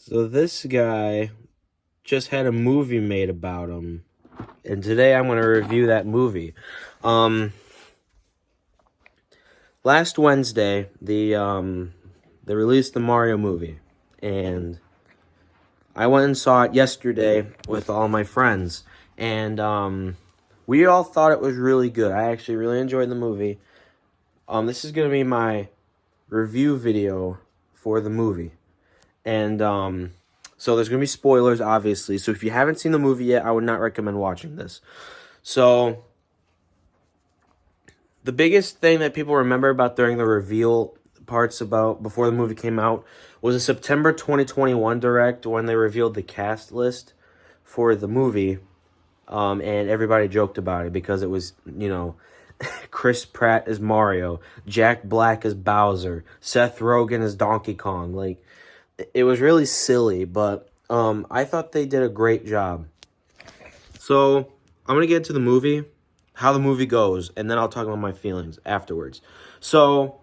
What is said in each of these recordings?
So this guy just had a movie made about him, and today I'm going to review that movie. Um, Last Wednesday, they released the Mario movie, and I went and saw it yesterday with all my friends, and we all thought it was really good. I actually really enjoyed the movie. This is going to be my review video for the movie. And so there's going to be spoilers, obviously. So if you haven't seen the movie yet, I would not recommend watching this. So the biggest thing that people remember about during the reveal parts about before the movie came out was a September 2021 direct when they revealed the cast list for the movie. And everybody joked about it because it was, Chris Pratt as Mario, Jack Black as Bowser, Seth Rogen as Donkey Kong. Like, it was really silly, but I thought they did a great job. So I'm gonna get into the movie, how the movie goes, and then I'll talk about my feelings afterwards. So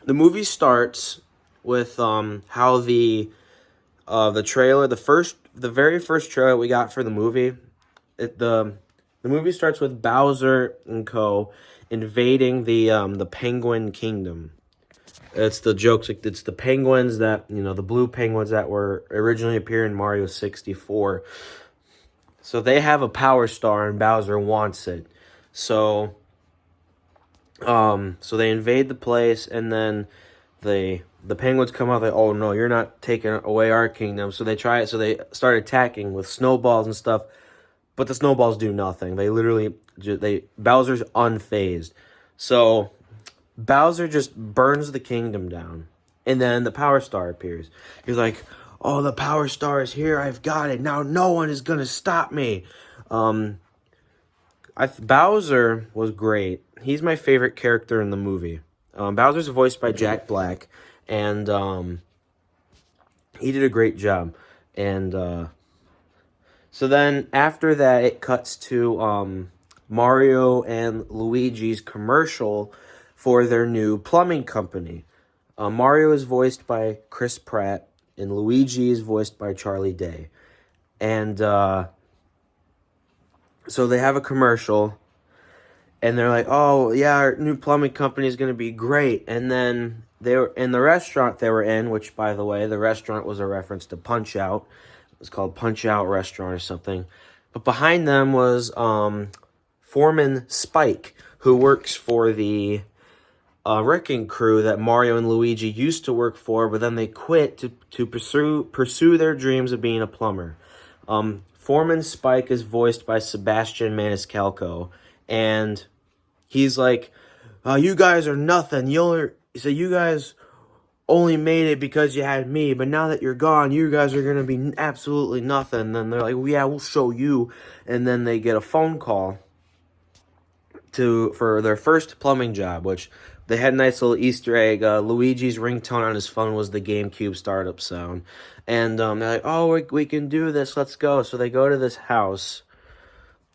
the movie starts with how the trailer, the very first trailer we got for the movie, the movie starts with Bowser and Co. invading the Penguin Kingdom. It's the jokes, like it's the penguins that, the blue penguins that were originally appear in Mario 64. So they have a power star and Bowser wants it. So so they invade the place, and then the penguins come out like, "Oh no, you're not taking away our kingdom." So they try it, so they start attacking with snowballs and stuff, but the snowballs do nothing. They literally Bowser's unfazed. So Bowser just burns the kingdom down, and then the Power Star appears. He's like, "Oh, the Power Star is here. I've got it. Now no one is gonna stop me." Um, Bowser was great. He's my favorite character in the movie. Bowser's voiced by Jack Black, and he did a great job. And so then after that, it cuts to Mario and Luigi's commercial for their new plumbing company. Mario is voiced by Chris Pratt, and Luigi is voiced by Charlie Day. And so they have a commercial, and they're like, "Oh yeah, our new plumbing company is going to be great." And then they were in the restaurant they were in, which, by the way, the restaurant was a reference to Punch Out. It was called Punch Out Restaurant or something. But behind them was Foreman Spike, who works for the wrecking crew that Mario and Luigi used to work for, but then they quit to pursue their dreams of being a plumber. Foreman Spike is voiced by Sebastian Maniscalco, and he's like, "You guys are nothing. You guys only made it because you had me, but now that you're gone, you guys are gonna be absolutely nothing." And then they're like, "Well, yeah, we'll show you." And then they get a phone call for their first plumbing job, which they had a nice little Easter egg. Luigi's ringtone on his phone was the GameCube startup sound, and they're like, "Oh, we can do this. Let's go." So they go to this house,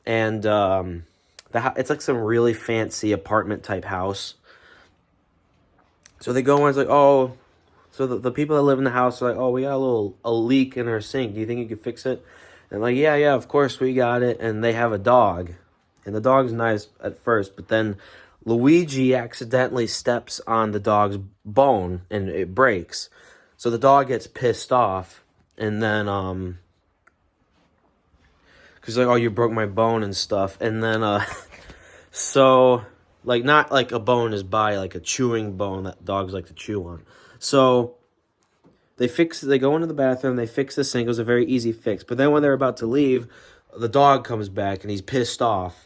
and it's like some really fancy apartment type house. So they go in, it's like, "Oh," so the people that live in the house are like, "Oh, we got a leak in our sink. Do you think you could fix it?" And like, yeah, of course we got it. And they have a dog, and the dog's nice at first, but then Luigi accidentally steps on the dog's bone and it breaks. So the dog gets pissed off, and then cause like, "Oh, you broke my bone and stuff." And then so like, not like a bone is by like a chewing bone that dogs like to chew on. So they go into the bathroom, they fix the sink. It was a very easy fix. But then when they're about to leave, the dog comes back and he's pissed off.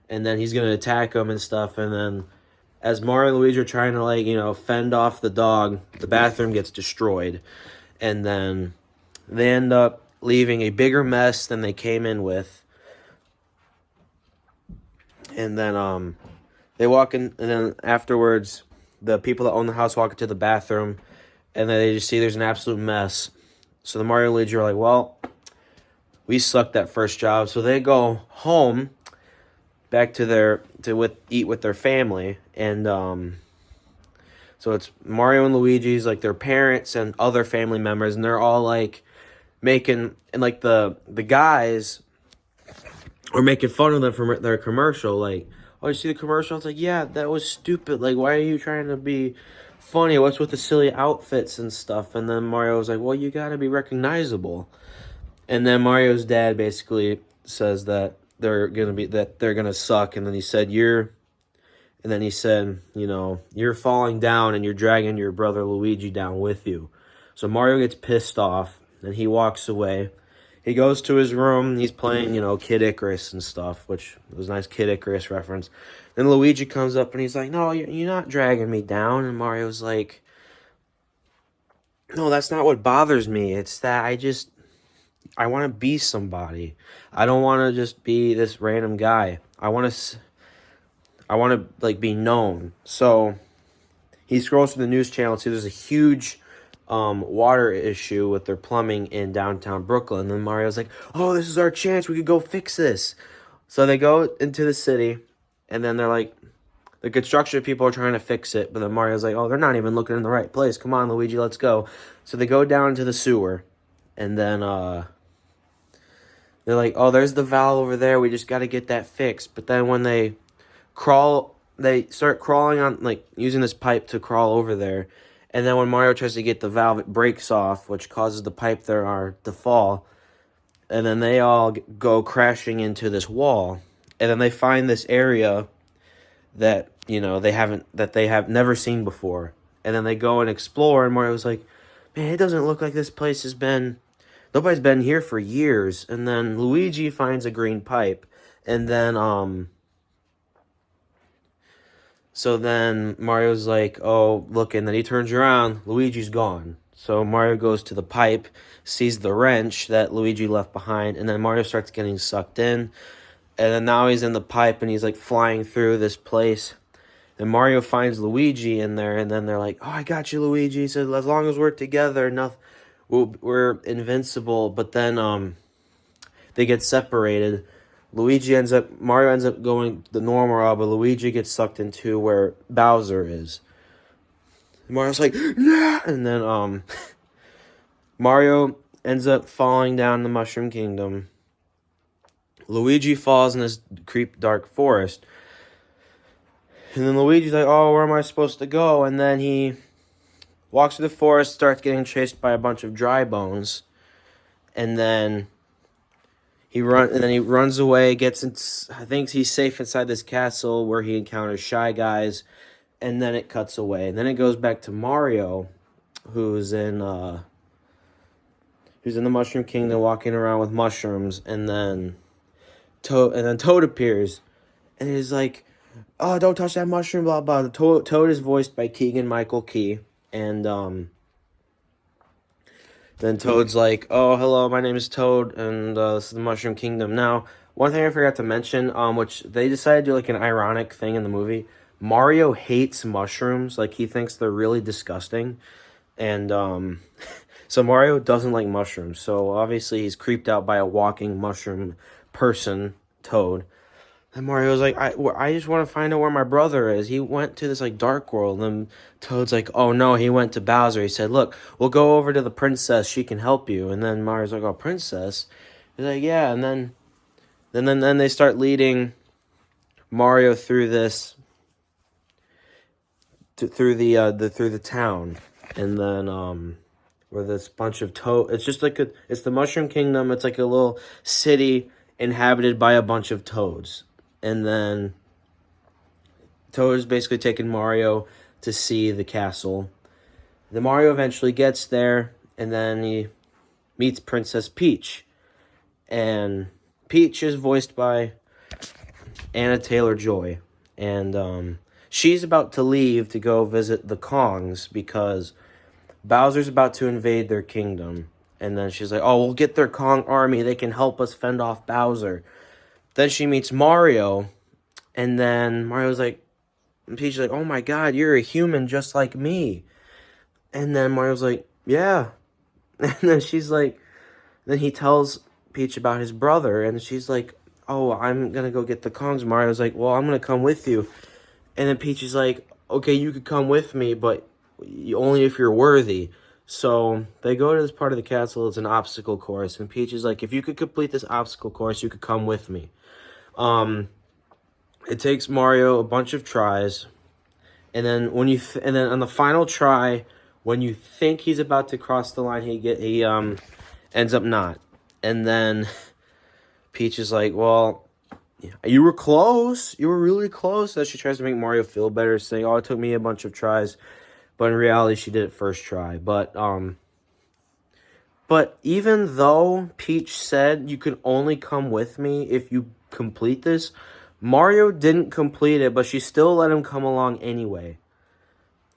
And then he's gonna attack them and stuff. And then as Mario and Luigi are trying to, like, fend off the dog, the bathroom gets destroyed. And then they end up leaving a bigger mess than they came in with. And then they walk in, and then afterwards, the people that own the house walk into the bathroom, and then they just see there's an absolute mess. So the Mario and Luigi are like, "Well, we sucked that first job." So they go home, back to eat with their family, and So it's Mario and Luigi's, like, their parents and other family members, and they're all, like, making, and, like, the guys are making fun of them from their commercial, like, oh, you see the commercial? It's like, yeah, that was stupid. Like, why are you trying to be funny? What's with the silly outfits and stuff? And then Mario was like, well, you gotta be recognizable. And then Mario's dad basically says that they're gonna suck. And then he said, you're falling down and you're dragging your brother Luigi down with you. So Mario gets pissed off and he walks away. He goes to his room. He's playing, Kid Icarus and stuff, which was a nice Kid Icarus reference. Then Luigi comes up and he's like, no, you're not dragging me down. And Mario's like, no, that's not what bothers me. It's that I want to be somebody. I don't want to just be this random guy. I want to like be known. So he scrolls through the news channel and sees there's a huge water issue with their plumbing in downtown Brooklyn. And then Mario's like, oh, this is our chance. We could go fix this. So they go into the city, and then they're like, the construction people are trying to fix it. But then Mario's like, oh, they're not even looking in the right place. Come on, Luigi, let's go. So they go down to the sewer, and then they're like, oh, there's the valve over there. We just got to get that fixed. But then when they start crawling on, like, using this pipe to crawl over there. And then when Mario tries to get the valve, it breaks off, which causes the pipe to fall. And then they all go crashing into this wall. And then they find this area that, they have never seen before. And then they go and explore, and Mario's like, man, it doesn't look like this place nobody's been here for years. And then Luigi finds a green pipe. And then, so then Mario's like, oh, look, and then he turns around, Luigi's gone. So Mario goes to the pipe, sees the wrench that Luigi left behind, and then Mario starts getting sucked in. And then now he's in the pipe, and he's, like, flying through this place. And Mario finds Luigi in there, and then they're like, oh, I got you, Luigi. He said, as long as we're together, we're invincible. But then they get separated. Mario ends up going the normal route, but Luigi gets sucked into where Bowser is. And Mario's like, nah! And then Mario ends up falling down the Mushroom Kingdom. Luigi falls in this dark forest. And then Luigi's like, oh, where am I supposed to go? And then he walks through the forest, starts getting chased by a bunch of dry bones. And then he runs away, thinks he's safe inside this castle where he encounters Shy Guys, and then it cuts away. And then it goes back to Mario, who's in the Mushroom Kingdom walking around with mushrooms, and then Toad appears, and he's like, oh, don't touch that mushroom, blah, blah. Toad is voiced by Keegan-Michael Key, and then Toad's like, oh, hello, my name is Toad, and this is the Mushroom Kingdom. Now, one thing I forgot to mention, which they decided to do, like, an ironic thing in the movie, Mario hates mushrooms. Like, he thinks they're really disgusting. And so Mario doesn't like mushrooms. So, obviously, he's creeped out by a walking mushroom person, Toad. And Mario's like, I just want to find out where my brother is. He went to this, like, dark world. And Toad's like, oh, no, he went to Bowser. He said, look, we'll go over to the princess. She can help you. And then Mario's like, oh, princess? He's like, yeah. And then they start leading Mario through this, through the town. And then, where this bunch of Toad, it's just like it's the Mushroom Kingdom. It's like a little city inhabited by a bunch of Toads. And then Toad is basically taking Mario to see the castle. Then Mario eventually gets there, and then he meets Princess Peach. And Peach is voiced by Anna Taylor-Joy. And she's about to leave to go visit the Kongs because Bowser's about to invade their kingdom. And then she's like, oh, we'll get their Kong army. They can help us fend off Bowser. Then she meets Mario, and then Mario's like, Peach is like, oh my god, you're a human just like me. And then Mario's like, yeah. And then she's like, then he tells Peach about his brother, and she's like, oh, I'm gonna go get the Kongs. Mario's like, well, I'm gonna come with you. And then Peach is like, okay, you could come with me, but only if you're worthy. So they go to this part of the castle. It's an obstacle course, and Peach is like, if you could complete this obstacle course, you could come with me. Um, it takes Mario a bunch of tries, and then and then on the final try, when you think he's about to cross the line, he ends up not, and then Peach is like, well, you were close. You were really close. So she tries to make Mario feel better, saying, "Oh, it took me a bunch of tries," but in reality, she did it first try. But even though Peach said you can only come with me if you complete this, Mario didn't complete it, but she still let him come along anyway.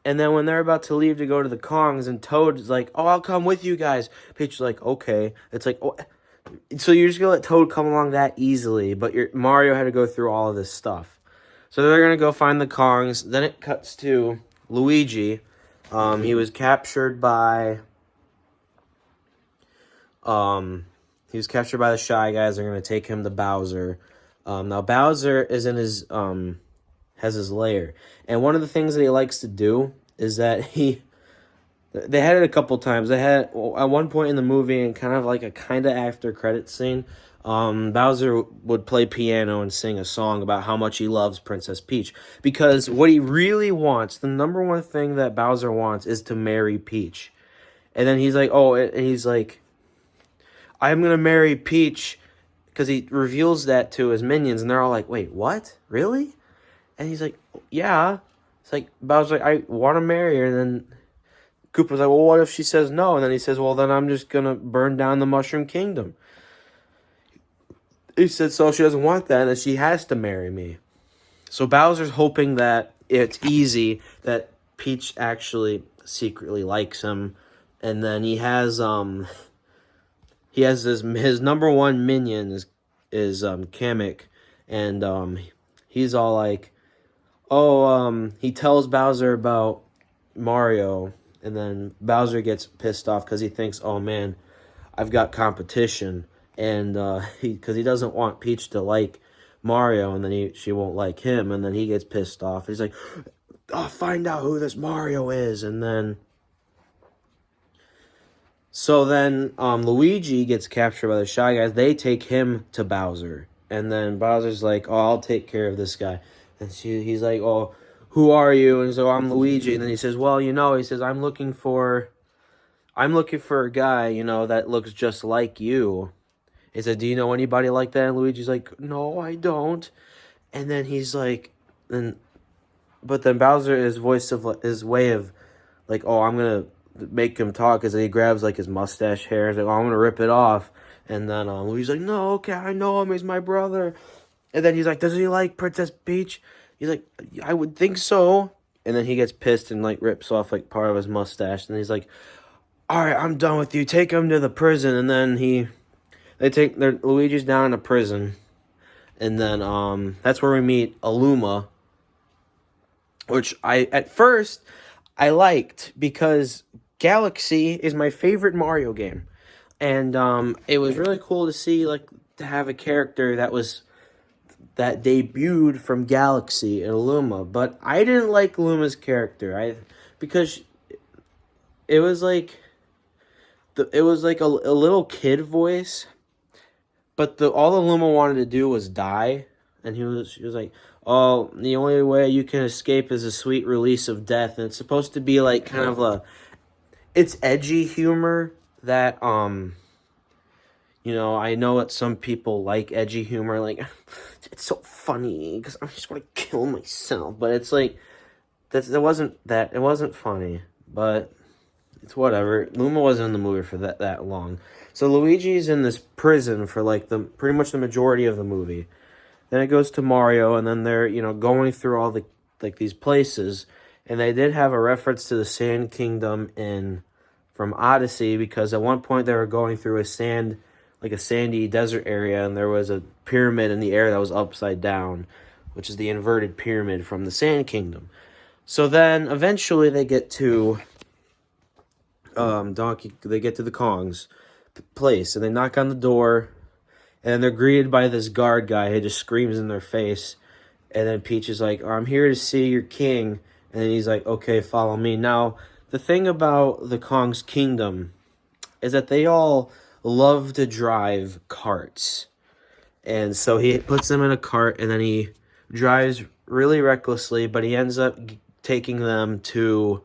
And then when they're about to leave to go to the Kongs, and Toad's like, "Oh, I'll come with you guys." Peach is like, "Okay." It's like, oh, so you're just gonna let Toad come along that easily, but Mario had to go through all of this stuff. So they're gonna go find the Kongs. Then it cuts to Luigi. He was captured by the Shy Guys. They're gonna take him to Bowser. Now Bowser is in his has his lair, and one of the things that he likes to do is that they had it a couple times. They had at one point in the movie, and kind of like a kind of after credit scene. Bowser would play piano and sing a song about how much he loves Princess Peach, because what he really wants, the number one thing that Bowser wants, is to marry Peach. And then he's like, "Oh," and he's like, "I'm gonna marry Peach," because he reveals that to his minions, and they're all like, "Wait, what? Really?" And he's like, "Yeah." It's like Bowser's like, "I want to marry her," and then Koopa's like, "Well, what if she says no?" And then he says, "Well, then I'm just gonna burn down the Mushroom Kingdom." He said, "So she doesn't want that, and she has to marry me." So Bowser's hoping that it's easy, that Peach actually secretly likes him, and then he has his number one minion is Kamek, and he's all like, oh, he tells Bowser about Mario, and then Bowser gets pissed off because he thinks, oh man, I've got competition, and because he doesn't want Peach to like Mario, and then she won't like him, and then he gets pissed off. He's like, "I'll find out who this Mario is," and then Luigi gets captured by the Shy Guys. They take him to Bowser, and then Bowser's like, "Oh, I'll take care of this guy," and he's like, "Oh, who are you?" And he's like, "Oh, I'm Luigi," and then he says, "Well, he says, I'm looking for a guy, that looks just like you." He said, "Do you know anybody like that?" And Luigi's like, "No, I don't." And then he's like, but then Bowser, his way of like, "Oh, I'm gonna make him talk," is that he grabs like his mustache hair. He's like, "Oh, I'm gonna rip it off." And then Luigi's like, "No, okay, I know him. He's my brother." And then he's like, "Does he like Princess Peach?" He's like, "I would think so." And then he gets pissed and like rips off like part of his mustache. And he's like, "All right, I'm done with you. Take him to the prison." And then Luigi's down in a prison, and then that's where we meet Aluma, which at first I liked, because Galaxy is my favorite Mario game, and it was really cool to see, like, to have a character that debuted from Galaxy and Luma. But I didn't like Luma's character, because it was like a little kid voice, but all the Luma wanted to do was die, and she was like, "Oh, the only way you can escape is a sweet release of death." And it's supposed to be like kind of it's edgy humor that I know that some people like edgy humor, like it's so funny because I just want to kill myself, but it's like it wasn't funny, but it's whatever. Luma wasn't in the movie for that long. So Luigi's in this prison for like pretty much the majority of the movie. Then it goes to Mario, and then they're going through all these places, and they did have a reference to the Sand Kingdom from Odyssey, because at one point they were going through a sandy desert area, and there was a pyramid in the air that was upside down, which is the inverted pyramid from the Sand Kingdom. So then eventually they get to the Kong's place, and they knock on the door, and they're greeted by this guard guy who just screams in their face. And then Peach is like, "I'm here to see your king." And he's like, okay, follow me. Now, the thing about the Kong's kingdom is that they all love to drive carts. And so he puts them in a cart, and then he drives really recklessly, but he ends up taking them to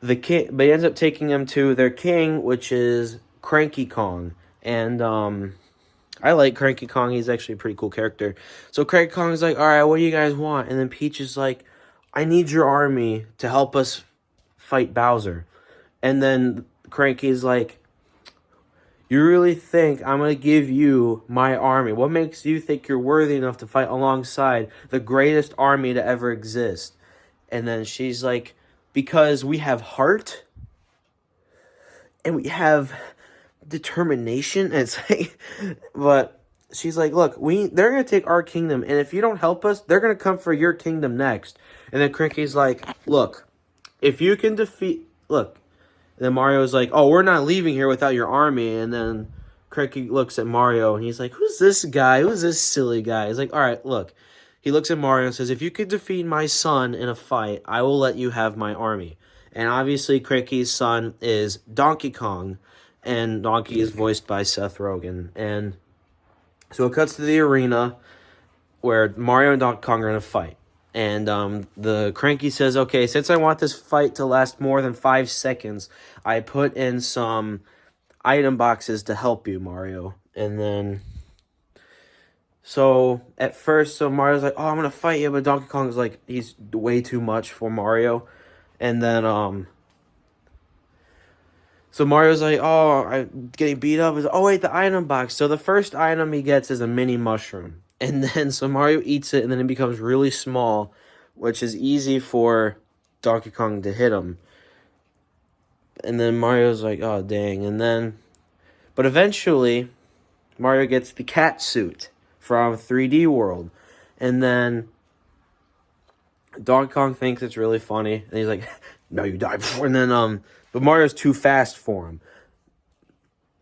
the king. But he ends up taking them to their king, which is Cranky Kong. And I like Cranky Kong. He's actually a pretty cool character. So Cranky Kong's like, all right, what do you guys want? And then Peach is like, I need your army to help us fight Bowser. And then Cranky's like, you really think I'm going to give you my army? What makes you think you're worthy enough to fight alongside the greatest army to ever exist? And then she's like, because we have heart and we have determination. And it's like, but she's like, look, they're going to take our kingdom. And if you don't help us, they're going to come for your kingdom next. And then Cranky's like, look, if you can look. And then Mario's like, oh, we're not leaving here without your army. And then Cranky looks at Mario and he's like, who's this guy? Who's this silly guy? He's like, all right, look. He looks at Mario and says, if you could defeat my son in a fight, I will let you have my army. And obviously Cranky's son is Donkey Kong. And Donkey is voiced by Seth Rogen. And so it cuts to the arena where Mario and Donkey Kong are in a fight. And the Cranky says, okay, since I want this fight to last more than 5 seconds, I put in some item boxes to help you, Mario. And then, so at first, Mario's like, oh, I'm going to fight you. But Donkey Kong's like, he's way too much for Mario. And then, so Mario's like, oh, I'm getting beat up. He's like, oh, wait, the item box. So the first item he gets is a mini mushroom. And then, so Mario eats it, and then it becomes really small, which is easy for Donkey Kong to hit him. And then Mario's like, oh, dang. And then, but eventually, Mario gets the cat suit from 3D World. And then Donkey Kong thinks it's really funny. And he's like, no, you died before. And then, but Mario's too fast for him.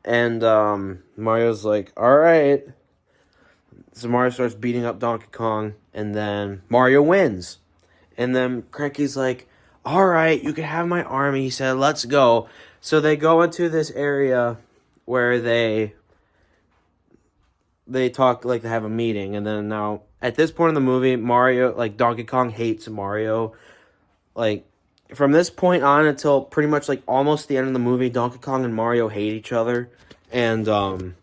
And Mario's like, all right. So Mario starts beating up Donkey Kong, and then Mario wins. And then Cranky's like, all right, you can have my army. He said, let's go. So they go into this area where they talk, like they have a meeting. And then now, at this point in the movie, Mario, like Donkey Kong hates Mario. Like, from this point on until pretty much like almost the end of the movie, Donkey Kong and Mario hate each other. And,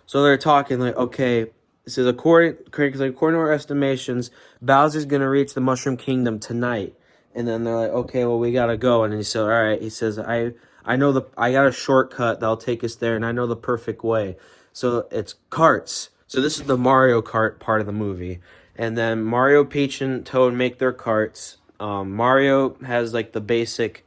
so they're talking like, okay, this is according to our estimations, Bowser's gonna reach the Mushroom Kingdom tonight. And then they're like, okay, well, we gotta go. And he said, all right. He says, I got a shortcut that'll take us there, and I know the perfect way. So it's carts. So this is the Mario Kart part of the movie. And then Mario, Peach, and Toad make their carts. Mario has like the basic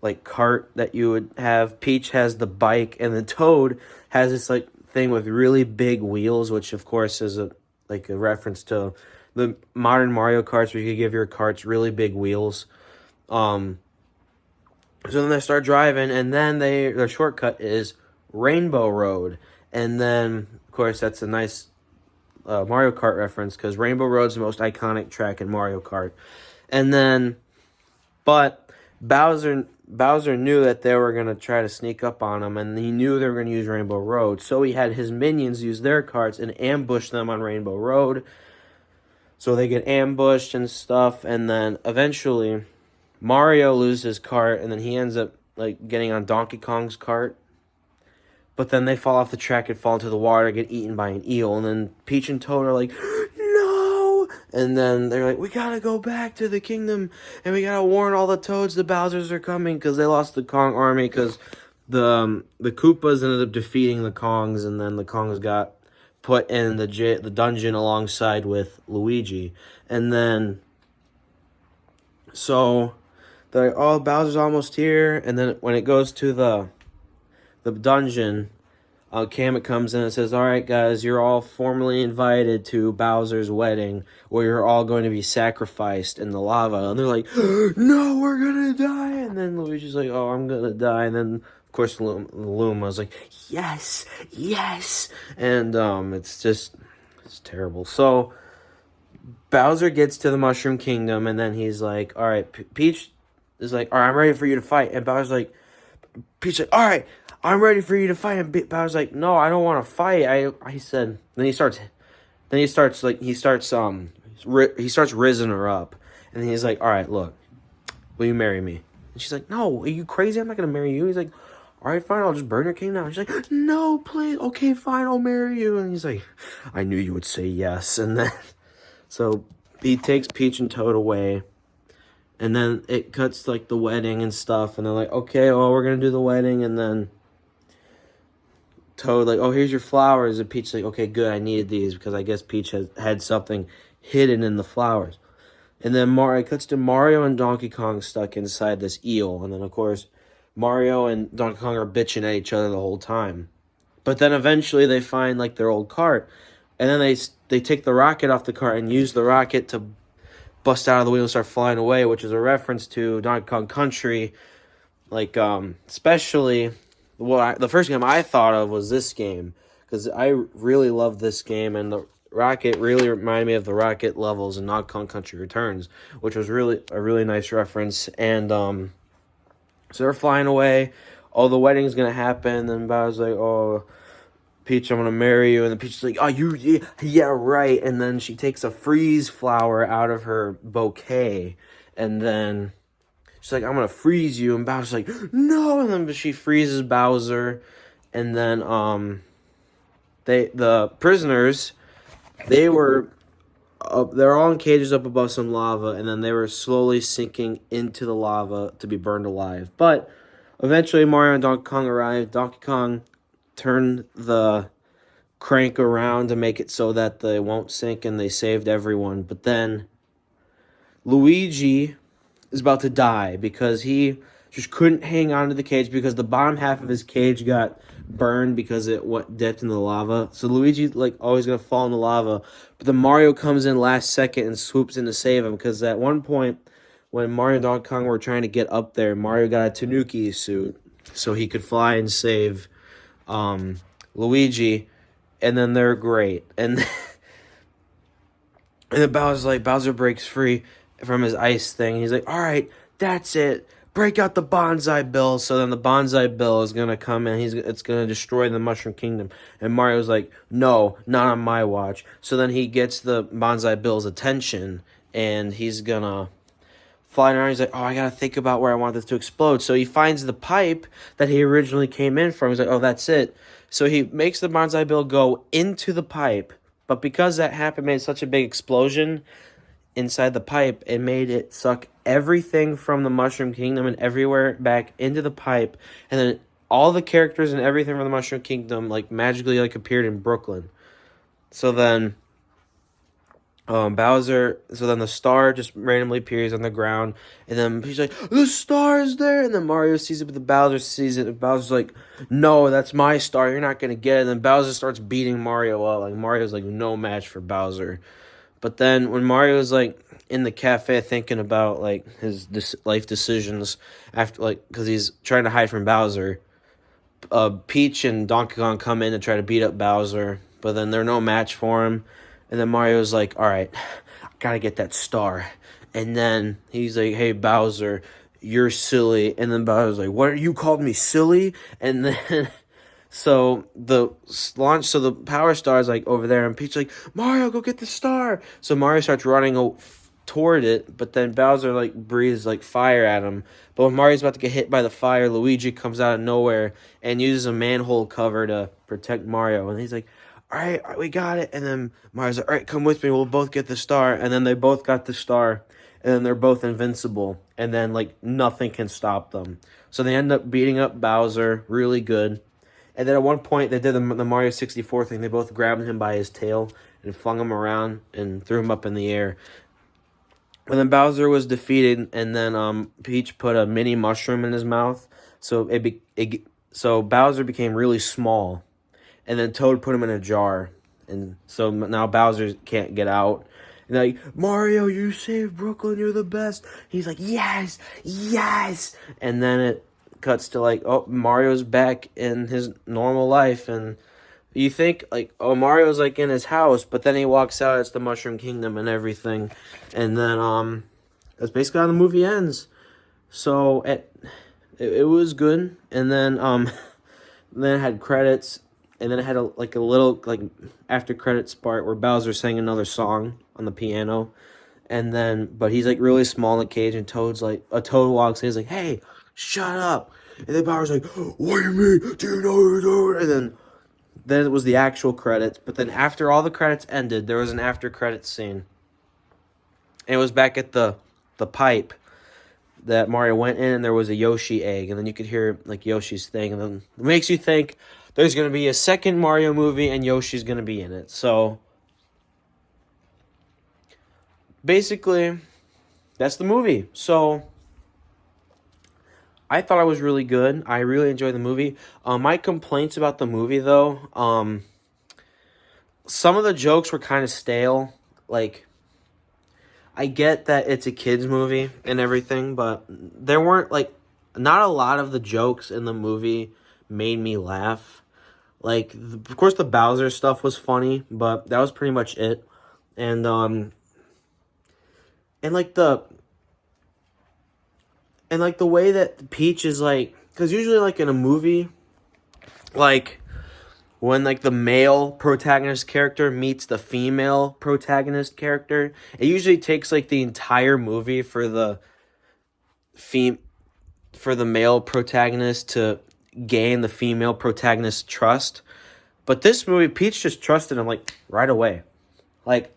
like cart that you would have. Peach has the bike, and then Toad has this like thing with really big wheels, which of course is a reference to the modern Mario Karts, where you could give your carts really big wheels. So then they start driving, and then their shortcut is Rainbow Road. And then of course that's a nice Mario Kart reference, because Rainbow Road's the most iconic track in Mario Kart. And then, but Bowser knew that they were going to try to sneak up on him, and he knew they were going to use Rainbow Road. So he had his minions use their carts and ambush them on Rainbow Road. So they get ambushed and stuff, and then eventually Mario loses his cart, and then he ends up like getting on Donkey Kong's cart. But then they fall off the track and fall into the water, get eaten by an eel, and then Peach and Toad are like, no! And then they're like, we gotta go back to the kingdom, and we gotta warn all the Toads the Bowsers are coming, because they lost the Kong army, because the Koopas ended up defeating the Kongs, and then the Kongs got put in the dungeon alongside with Luigi. And then, so, they're like, oh, Bowser's almost here, and then when it goes to the dungeon, Kamek comes in and says, all right, guys, you're all formally invited to Bowser's wedding, where you're all going to be sacrificed in the lava. And they're like, no, we're going to die. And then Luigi's like, oh, I'm going to die. And then, of course, Luma's like, yes. And it's terrible. So Bowser gets to the Mushroom Kingdom, and then he's like, all right, Peach is like, all right, I'm ready for you to fight. And Bowser's like, Peach like, all right, I'm ready for you to fight. And Bowser's like, no, I don't want to fight. I said, he starts rizzing her up. And he's like, all right, look, will you marry me? And she's like, no, are you crazy? I'm not going to marry you. He's like, all right, fine, I'll just burn your king down. She's like, no, please. Okay, fine, I'll marry you. And he's like, I knew you would say yes. And then, so he takes Peach and Toad away. And then it cuts, like, the wedding and stuff. And they're like, okay, well, we're going to do the wedding. And then Toad, like, oh, here's your flowers. And Peach's like, okay, good, I needed these. Because I guess Peach had something hidden in the flowers. And then it cuts to Mario and Donkey Kong stuck inside this eel. And then, of course, Mario and Donkey Kong are bitching at each other the whole time. But then eventually they find, like, their old cart. And then they take the rocket off the cart and use the rocket to bust out of the wheel and start flying away, which is a reference to Donkey Kong Country. Like, especially, the first game I thought of was this game. Because I really love this game, and the rocket really reminded me of the rocket levels in Donkey Kong Country Returns, which was really a really nice reference. And so they're flying away. Oh, the wedding's gonna happen. And Bowser's like, oh, Peach, I'm gonna marry you. And then Peach is like, oh, yeah, right. And then she takes a freeze flower out of her bouquet, and then she's like, I'm gonna freeze you. And Bowser's like, no. And then she freezes Bowser, and then the prisoners, they're all in cages up above some lava, and then they were slowly sinking into the lava to be burned alive. But eventually Mario and Donkey Kong arrived. Donkey Kong turned the crank around to make it so that they won't sink, and they saved everyone. But then Luigi is about to die because he just couldn't hang on to the cage because the bottom half of his cage got burned because it dipped in the lava. So Luigi's like always gonna fall in the lava. But then Mario comes in last second and swoops in to save him, because at one point when Mario and Donkey Kong were trying to get up there, Mario got a Tanuki suit so he could fly and save Luigi, and then they're great. And then Bowser breaks free from his ice thing. He's like, all right, that's it. Break out the Bonsai Bill. So then the Bonsai Bill is going to come in. It's going to destroy the Mushroom Kingdom. And Mario's like, no, not on my watch. So then he gets the Bonsai Bill's attention, and he's going to fly around. He's like, oh, I got to think about where I want this to explode. So he finds the pipe that he originally came in from. He's like, oh, that's it. So he makes the Bonsai Bill go into the pipe. But because that happened, made such a big explosion inside the pipe, it made it suck everything from the Mushroom Kingdom and everywhere back into the pipe. And then all the characters and everything from the Mushroom Kingdom like magically like appeared in Brooklyn. So then the star just randomly appears on the ground, and then he's like, the star is there, and then Mario sees it, but then Bowser sees it, and Bowser's like, no, that's my star, you're not gonna get it. And then Bowser starts beating Mario up, like Mario's like no match for Bowser. But then when Mario's like in the cafe thinking about like his life decisions after, like, because he's trying to hide from Bowser, Peach and Donkey Kong come in to try to beat up Bowser, but then they're no match for him. And then Mario's like, all right, I gotta get that star. And then he's like, hey, Bowser, you're silly. And then Bowser's like, what, you called me silly? And then so the power star is like over there, and Peach's like, Mario, go get the star. So Mario starts running toward it, but then Bowser like breathes like fire at him. But when Mario's about to get hit by the fire, Luigi comes out of nowhere and uses a manhole cover to protect Mario. And he's like, all right, we got it. And then Mario's like, all right, come with me, we'll both get the star. And then they both got the star, and then they're both invincible, and then like nothing can stop them. So they end up beating up Bowser really good. And then at one point they did the Mario 64 thing. They both grabbed him by his tail and flung him around and threw him up in the air. And then Bowser was defeated, and then Peach put a mini mushroom in his mouth, so so Bowser became really small. And then Toad put him in a jar, and so now Bowser can't get out. And they're like, Mario, you saved Brooklyn, you're the best. He's like, yes, yes. And then it cuts to like, oh, Mario's back in his normal life, and you think like, oh, Mario's like in his house, but then he walks out, it's the Mushroom Kingdom and everything, and then that's basically how the movie ends. So it was good, and then then it had credits, and then it had a little like after credits part where Bowser sang another song on the piano, and then but he's like really small in the cage, and Toad walks in, he's like, hey, shut up, and then Bowser's like, what do you mean? Do you know what you're doing? And then it was the actual credits, but then after all the credits ended, there was an after credits scene. And it was back at the pipe that Mario went in, and there was a Yoshi egg, and then you could hear like Yoshi's thing, and then it makes you think there's gonna be a second Mario movie and Yoshi's gonna be in it. So basically, that's the movie. So I thought it was really good. I really enjoyed the movie. My complaints about the movie though, some of the jokes were kind of stale. Like, I get that it's a kids movie and everything, but there weren't like not a lot of the jokes in the movie made me laugh. Like, of course, the Bowser stuff was funny, but that was pretty much it. And and like the and like the way that Peach is like, because usually like in a movie, like when like the male protagonist character meets the female protagonist character, it usually takes like the entire movie for the fem for the male protagonist to gain the female protagonist's trust. But this movie, Peach just trusted him like right away. Like,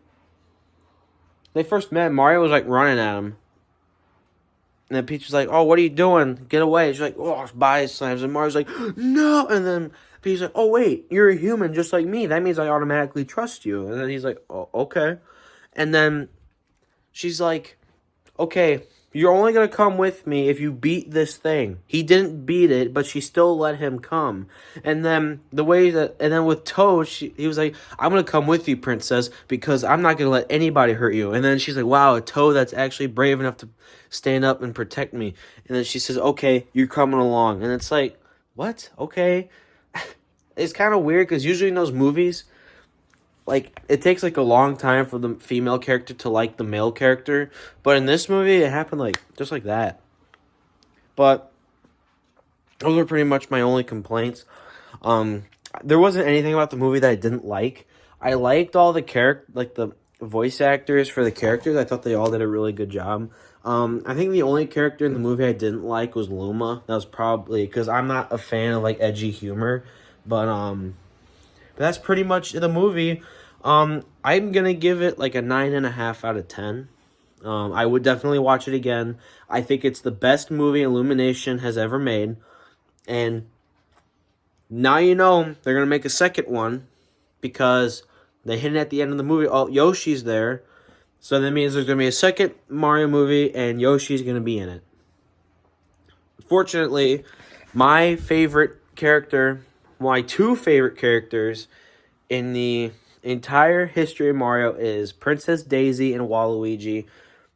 they first met, Mario was like running at him. And then Peach was like, oh, what are you doing? Get away. She's like, oh, body slams. And Mario's like, no. And then Peach's like, oh, wait, you're a human just like me. That means I automatically trust you. And then he's like, oh, okay. And then she's like, okay, you're only going to come with me if you beat this thing. He didn't beat it, but she still let him come. And then with Toad, he was like, I'm going to come with you, princess, because I'm not going to let anybody hurt you. And then she's like, wow, a Toad that's actually brave enough to stand up and protect me. And then she says, okay, you're coming along. And it's like, what? Okay. It's kind of weird because usually in those movies, like, it takes like a long time for the female character to like the male character, but in this movie it happened like just like that. But those are pretty much my only complaints. um there wasn't anything about the movie that I didn't like. I liked all the the voice actors for the characters. I thought they all did a really good job. I think the only character in the movie I didn't like was Luma. That was probably because I'm not a fan of like edgy humor, but that's pretty much the movie. I'm gonna give it like a 9.5 out of 10. I would definitely watch it again. I think it's the best movie Illumination has ever made. And now you know they're gonna make a second one because they hit it at the end of the movie. Oh, Yoshi's there. So that means there's gonna be a second Mario movie and Yoshi's gonna be in it. Fortunately, my two favorite characters in the entire history of Mario is Princess Daisy and Waluigi.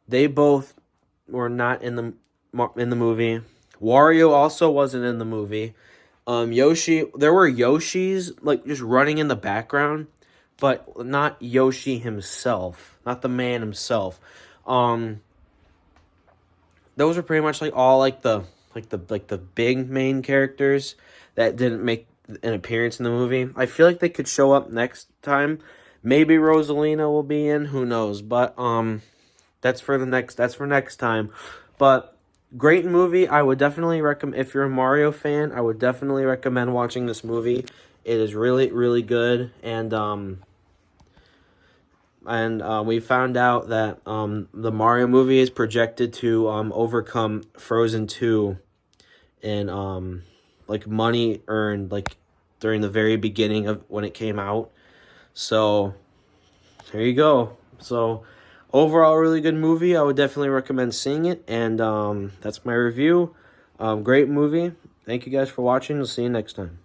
They both were not in the movie. Wario also wasn't in the movie. Yoshi, there were Yoshis like just running in the background, but not Yoshi himself, not the man himself. Those are pretty much like all the big main characters that didn't make an appearance in the movie. I feel like they could show up next time. Maybe Rosalina will be in, who knows, but that's for next time. But great movie. I would definitely recommend, if you're a Mario fan, I would definitely recommend watching this movie. It is really, really good. And we found out that the Mario movie is projected to overcome Frozen 2 in like money earned like during the very beginning of when it came out. So there you go. So overall, really good movie. I would definitely recommend seeing it. And that's my review. Great movie. Thank you guys for watching. We'll see you next time.